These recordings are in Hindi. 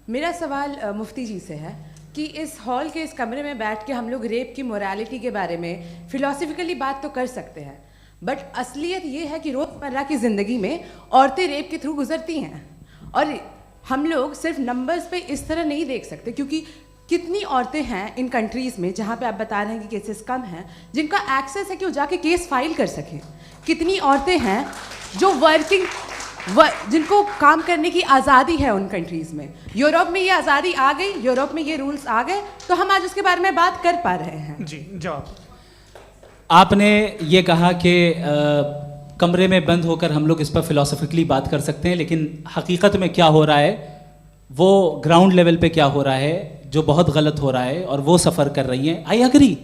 मेरा सवाल मुफ्ती जी से है कि इस हॉल के इस कमरे में बैठ के हम लोग रेप की मोरालिटी के बारे में फिलोसफिकली बात तो कर सकते हैं, बट असलियत ये है कि रोज़मर्रा की ज़िंदगी में औरतें रेप के थ्रू गुजरती हैं। और हम लोग सिर्फ नंबर्स पे इस तरह नहीं देख सकते, क्योंकि कितनी औरतें हैं इन कंट्रीज़ में जहाँ पे आप बता रहे हैं कि केसेस कम हैं, जिनका एक्सेस है कि वो जाके केस फाइल कर सकें। कितनी औरतें हैं जो जिनको काम करने की आज़ादी है उन कंट्रीज़ में। यूरोप में ये आज़ादी आ गई, यूरोप में ये रूल्स आ गए, तो हम आज उसके बारे में बात कर पा रहे हैं। जी जवाब। आपने ये कहा कि कमरे में बंद होकर हम लोग इस पर फिलोसफिकली बात कर सकते हैं, लेकिन हकीकत में क्या हो रहा है, वो ग्राउंड लेवल पे क्या हो रहा है जो बहुत गलत हो रहा है, और वो सफ़र कर रही हैं। आई एग्री,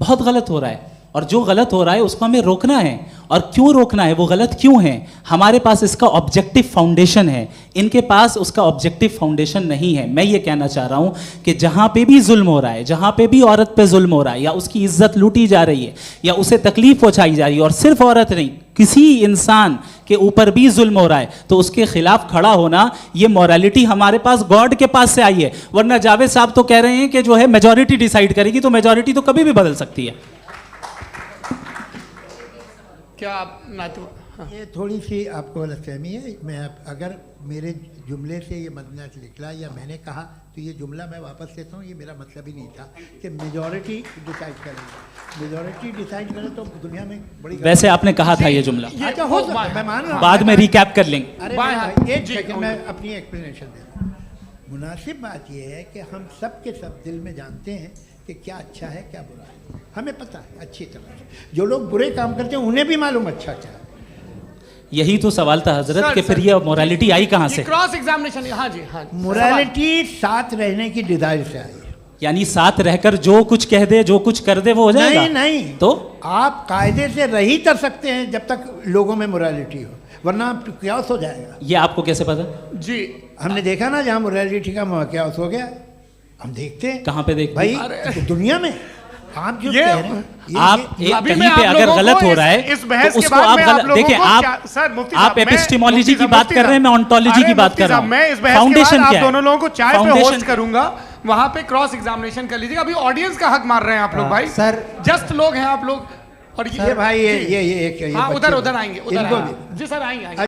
बहुत गलत हो रहा है, और जो गलत हो रहा है उसको हमें रोकना है। और क्यों रोकना है, वो गलत क्यों है? हमारे पास इसका ऑब्जेक्टिव फाउंडेशन है, इनके पास उसका ऑब्जेक्टिव फाउंडेशन नहीं है। मैं ये कहना चाह रहा हूँ कि जहाँ पे भी जुल्म हो रहा है, जहाँ पे भी औरत पे जुल्म हो रहा है, या उसकी इज्जत लूटी जा रही है, या उसे तकलीफ पहुँचाई जा रही है, और सिर्फ औरत नहीं, किसी इंसान के ऊपर भी जुल्म हो रहा है, तो उसके खिलाफ खड़ा होना, ये मॉरलिटी हमारे पास गॉड के पास से आई है। वरना जावेद साहब तो कह रहे हैं कि जो है मेजॉरिटी डिसाइड करेगी, तो मेजॉरिटी तो कभी भी बदल सकती है। क्या आप हाँ। ये थोड़ी सी आपको गलतफहमी है। मैं अगर मेरे जुमले से ये मदना निकला या मैंने कहा, तो ये जुमला मैं वापस लेता हूँ। ये मेरा मतलब ही नहीं था कि मेजॉरिटी डिसाइड करेंगे। मेजॉरिटी डिसाइड करे तो दुनिया में बड़ी, वैसे आपने कहा था ये जुमला। अच्छा, हो सकता है, मैं मान रहा हूँ, बाद में रिकैप कर लेंगे। अरे एक सेकंड, मैं अपनी एक्सप्लेनेशन देता हूँ। मुनासिब बात यह है कि हम सब के सब दिल में जानते हैं कि क्या अच्छा है क्या बुरा है। हमें पता है अच्छी तरह से। जो लोग बुरे काम करते हैं उन्हें भी मालूम अच्छा क्या है। यही तो सवाल था हजरत कि फिर ये मोरालिटी आई कहाँ से? Cross examination. हाँ जी, हाँ। मोरालिटी साथ रहने की डिजायर से आई है। यानी साथ रहकर जो कुछ कह दे, जो कुछ कर दे, वो हो जाएगा? नहीं नहीं, तो आप कायदे से रह ही कर सकते हैं जब तक लोगों में मोरालिटी हो, वरना क्यास हो जाएगा। ये आपको कैसे पता? जी, हमने देखा ना, जहाँ मोरालिटी का क्यास हो गया, हम देखते हैं। कहाँ पे देखते भाई? दुनिया में। आप जो कह रहे हैं, आप कहीं पे अगर गलत हो रहा है तो उसको आप गलत देखिए। आप एपिस्टेमोलॉजी की बात कर रहे हैं, मैं ऑन्टोलॉजी की बात कर रहा हूं। मैं इस बहस के बाद आप दोनों लोगों को चाय पे होस्ट करूंगा, वहां पे क्रॉस एग्जामिनेशन कर लीजिएगा। अभी ऑडियंस का हक मार रहे हैं आप लोग भाई। सर, जस्ट लोग हैं आप लोग। और ये भाई ये हाँ, उधर आएंगे, उधर जी सर आएंगे।